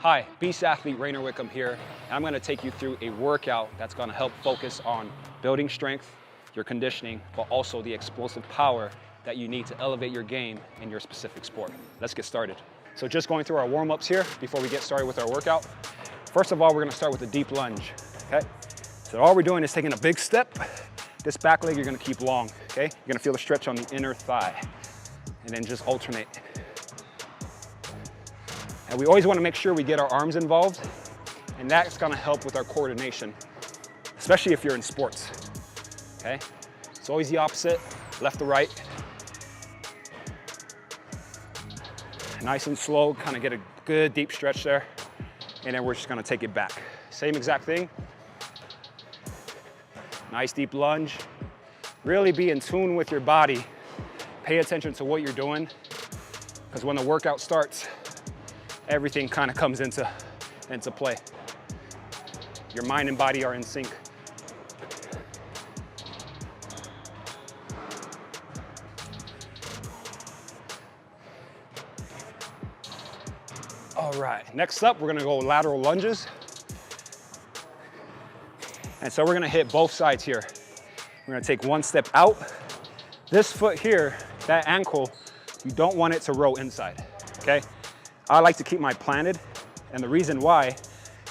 Hi, Beast Athlete Raynor Whitcombe here, and I'm going to take you through a workout that's going to help focus on building strength, your conditioning, but also the explosive power that you need to elevate your game in your specific sport. Let's get started. So just going through our warm-ups here before we get started with our workout. First of all, we're going to start with a deep lunge, okay? So all we're doing is taking a big step. This back leg you're going to keep long, okay? You're going to feel the stretch on the inner thigh, and then just alternate. And we always want to make sure we get our arms involved, and that's going to help with our coordination, especially if you're in sports, okay? It's always the opposite, left to right. Nice and slow, kind of get a good deep stretch there, and then we're just going to take it back. Same exact thing. Nice deep lunge. Really be in tune with your body. Pay attention to what you're doing, because when the workout starts, everything kind of comes into play. Your mind and body are in sync. All right, next up, we're gonna go lateral lunges. And so we're gonna hit both sides here. We're gonna take one step out. This foot here, that ankle, you don't want it to roll inside, okay? I like to keep mine planted, and the reason why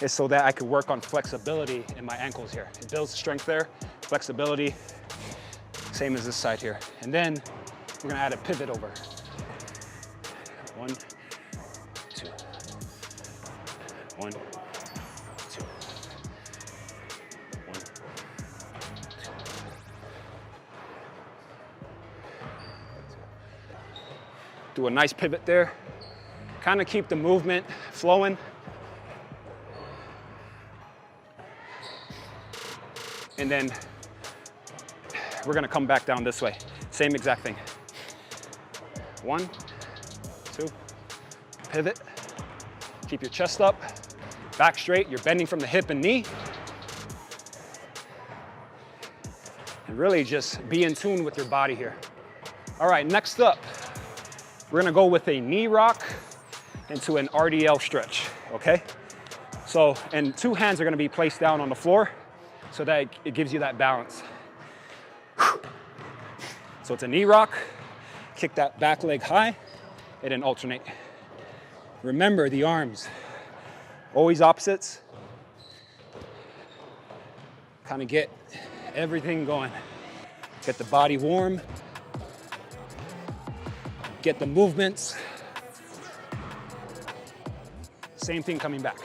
is so that I can work on flexibility in my ankles here. It builds strength there, flexibility, same as this side here. And then we're gonna add a pivot over. 1, 2, 1, 2, 1, 2. Do a nice pivot there. Kind of keep the movement flowing. And then we're gonna come back down this way. Same exact thing. 1, 2, pivot. Keep your chest up, back straight. You're bending from the hip and knee. And really just be in tune with your body here. All right, next up, we're gonna go with a knee rock into an RDL stretch, okay? So, and two hands are gonna be placed down on the floor so that it gives you that balance. So it's a knee rock, kick that back leg high, and then alternate. Remember the arms, always opposites. Kind of get everything going. Get the body warm, get the movements. Same thing coming back.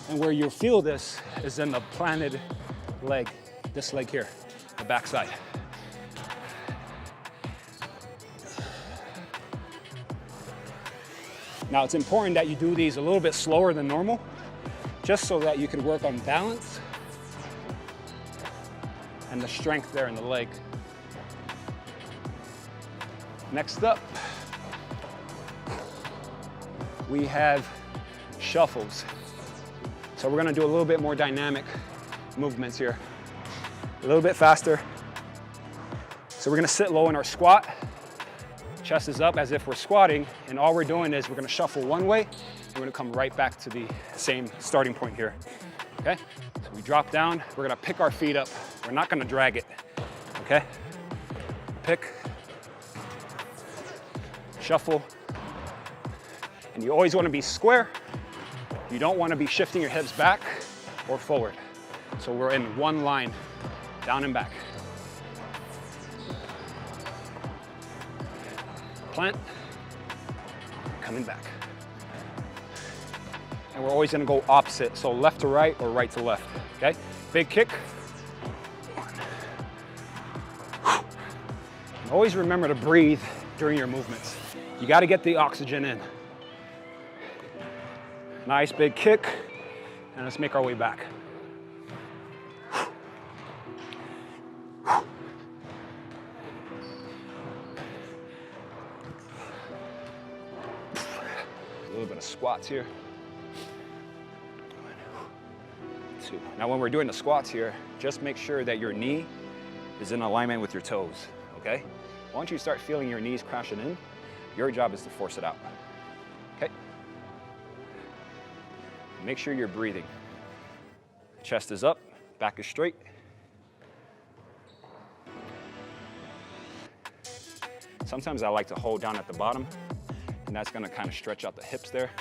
And where you'll feel this is in the planted leg, this leg here, the back side. Now it's important that you do these a little bit slower than normal, just so that you can work on balance and the strength there in the leg. Next up, we have shuffles. So we're gonna do a little bit more dynamic movements here. A little bit faster. So we're gonna sit low in our squat. Chest is up as if we're squatting, and all we're doing is we're gonna shuffle one way, and we're gonna come right back to the same starting point here, okay? So we drop down, we're gonna pick our feet up. We're not gonna drag it, okay? Pick, shuffle. And you always want to be square. You don't want to be shifting your hips back or forward. So we're in one line, down and back. Plant, coming back. And we're always going to go opposite, so left to right or right to left, okay? Big kick. And always remember to breathe during your movements. You got to get the oxygen in. Nice big kick, and let's make our way back. A little bit of squats here. 1, 2. Now when we're doing the squats here, just make sure that your knee is in alignment with your toes, okay? Once you start feeling your knees crashing in, Your job is to force it out, okay? Make sure you're breathing. Chest is up, back is straight. Sometimes I like to hold down at the bottom, and that's gonna kind of stretch out the hips there.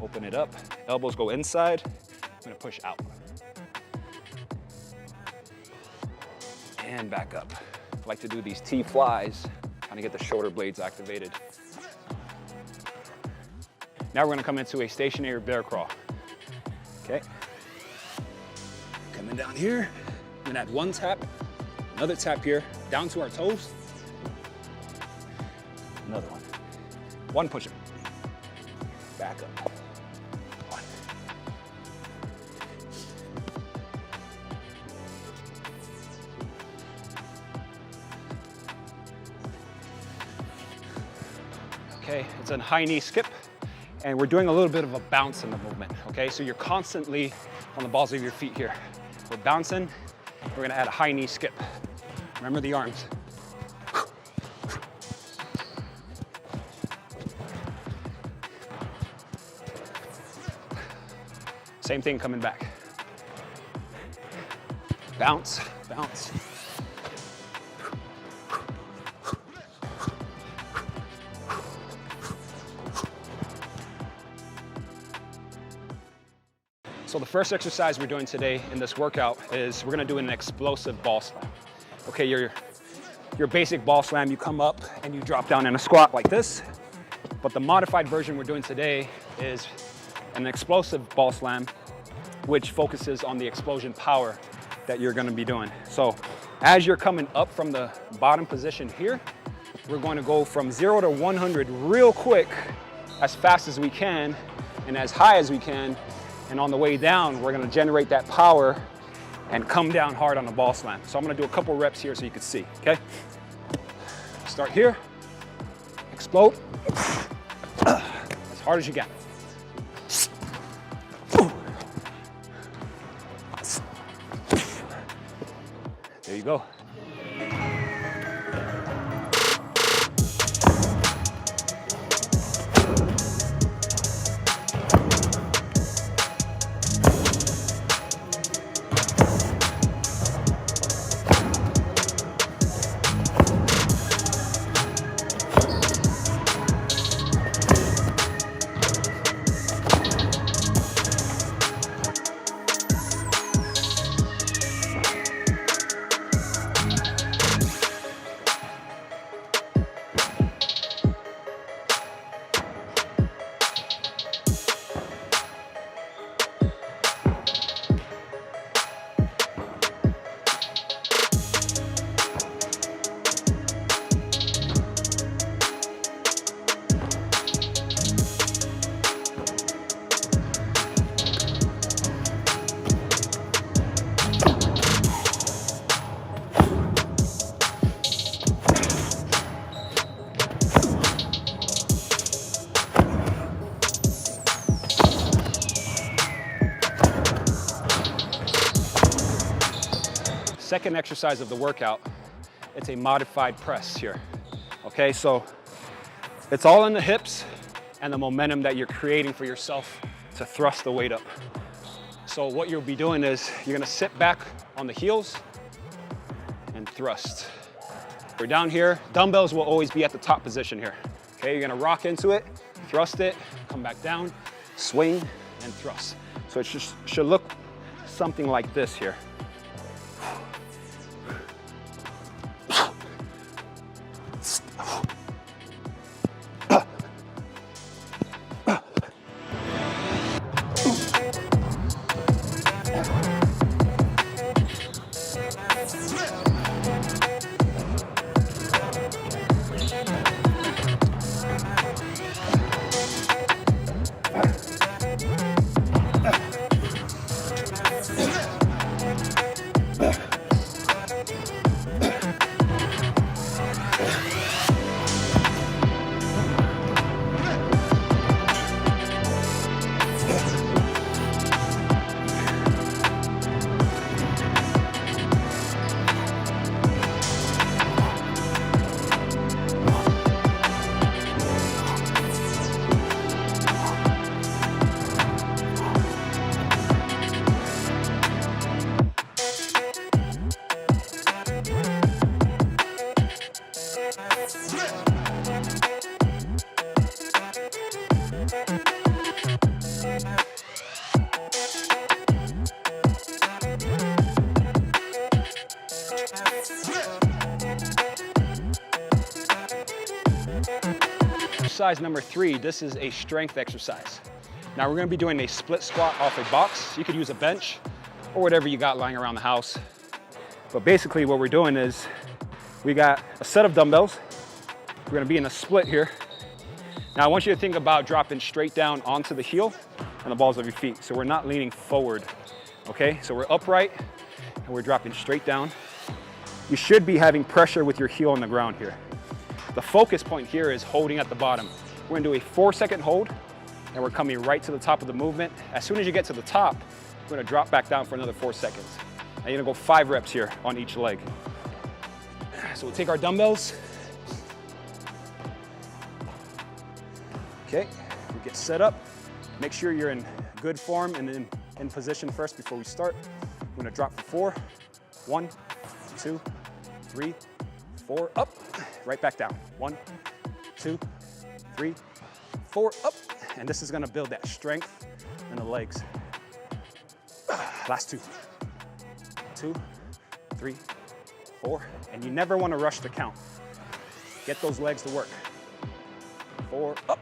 Open it up, elbows go inside. I'm gonna push out. And back up. I like to do these T-flies, kind of get the shoulder blades activated. Now we're gonna come into a stationary bear crawl, okay? Coming down here, I'm gonna add one tap, another tap here, down to our toes. Another one. One push-up. Back up. One. Okay, it's a high knee skip, and we're doing a little bit of a bounce in the movement, okay? So you're constantly on the balls of your feet here. We're bouncing, we're gonna add a high knee skip. Remember the arms. Same thing coming back. Bounce, bounce. So the first exercise we're doing today in this workout is we're gonna do an explosive ball slam. Okay, your basic ball slam, you come up and you drop down in a squat like this. But the modified version we're doing today is an explosive ball slam, which focuses on the explosion power that you're gonna be doing. So as you're coming up from the bottom position here, we're going to go from 0 to 100 real quick, as fast as we can, and as high as we can. And on the way down, we're gonna generate that power and come down hard on the ball slam. So I'm gonna do a couple reps here so you can see, okay? Start here, explode, as hard as you can. There you go. Second exercise of the workout, it's a modified press here. Okay, so it's all in the hips and the momentum that you're creating for yourself to thrust the weight up. So what you'll be doing is you're gonna sit back on the heels and thrust. We're down here, dumbbells will always be at the top position here. Okay, you're gonna rock into it, thrust it, come back down, swing, and thrust. So it should look something like this here. Exercise number 3, this is a strength exercise. Now we're gonna be doing a split squat off a box. You could use a bench or whatever you got lying around the house. But basically what we're doing is we got a set of dumbbells. We're gonna be in a split here. Now I want you to think about dropping straight down onto the heel and the balls of your feet. So we're not leaning forward, okay? So we're upright and we're dropping straight down. You should be having pressure with your heel on the ground here. The focus point here is holding at the bottom. We're gonna do a 4-second hold and we're coming right to the top of the movement. As soon as you get to the top, we're gonna drop back down for another 4 seconds. Now you're gonna go 5 reps here on each leg. So we'll take our dumbbells. Okay, we get set up. Make sure you're in good form and in position first before we start. We're gonna drop for 4. 1, 2, 3, 4, up, right back down. 1, 2, 3, 4, up. And this is gonna build that strength in the legs. Last 2, 2, 3, 4. And you never wanna rush the count. Get those legs to work. 4, up.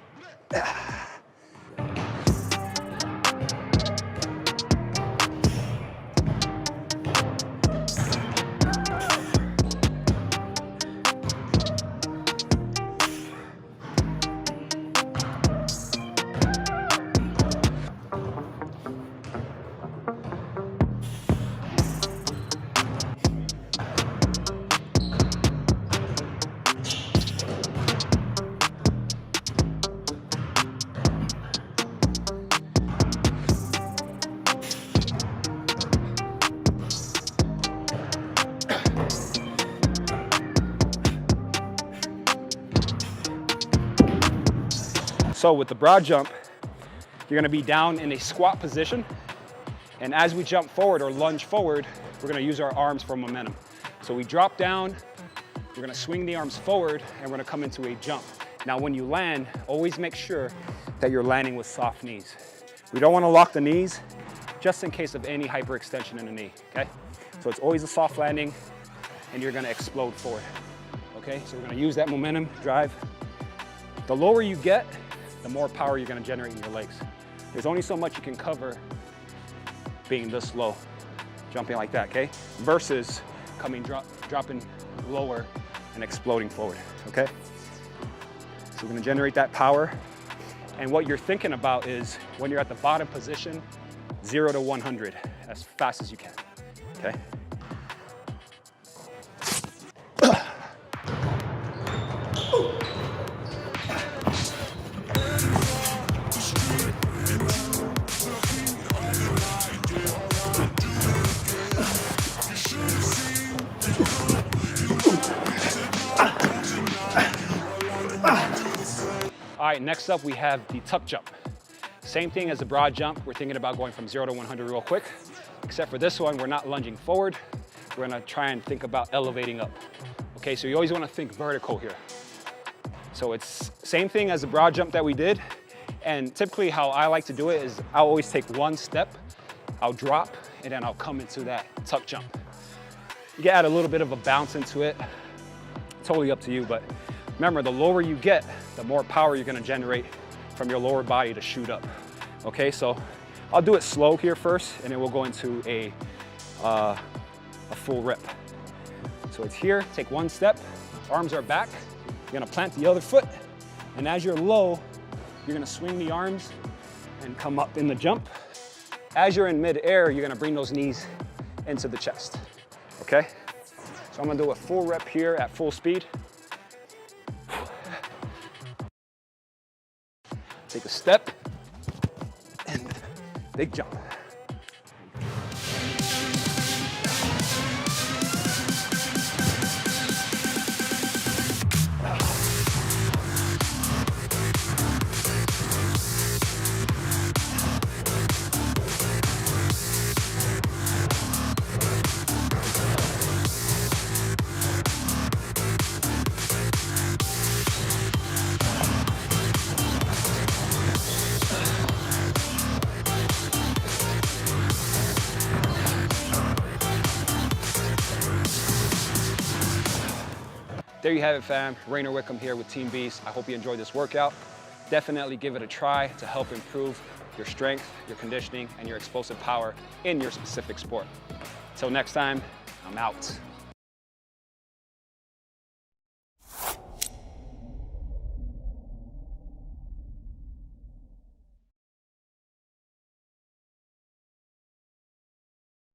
So with the broad jump, you're gonna be down in a squat position. And as we jump forward or lunge forward, we're gonna use our arms for momentum. So we drop down, we're gonna swing the arms forward and we're gonna come into a jump. Now when you land, always make sure that you're landing with soft knees. We don't wanna lock the knees just in case of any hyperextension in the knee, okay? So it's always a soft landing and you're gonna explode forward, okay? So we're gonna use that momentum, drive. The lower you get, the more power you're gonna generate in your legs. There's only so much you can cover being this low, jumping like that, okay? Versus dropping lower and exploding forward, okay? So we're gonna generate that power. And what you're thinking about is when you're at the bottom position, 0 to 100, as fast as you can, okay? All right, next up we have the tuck jump. Same thing as the broad jump. We're thinking about going from 0 to 100 real quick, except for this one, we're not lunging forward. We're gonna try and think about elevating up. Okay, so you always wanna think vertical here. So it's same thing as the broad jump that we did. And typically how I like to do it is I'll always take 1 step, I'll drop, and then I'll come into that tuck jump. You can add a little bit of a bounce into it. Totally up to you, but remember, the lower you get, the more power you're gonna generate from your lower body to shoot up. Okay, so I'll do it slow here first, and then we'll go into a full rep. So it's here, take 1 step, arms are back, you're gonna plant the other foot, and as you're low, you're gonna swing the arms and come up in the jump. As you're in mid-air, you're gonna bring those knees into the chest, okay? So I'm gonna do a full rep here at full speed. Take a step and big jump. There you have it, fam. Raynor Whitcombe here with Team Beast. I hope you enjoyed this workout. Definitely give it a try to help improve your strength, your conditioning, and your explosive power in your specific sport. Till next time, I'm out.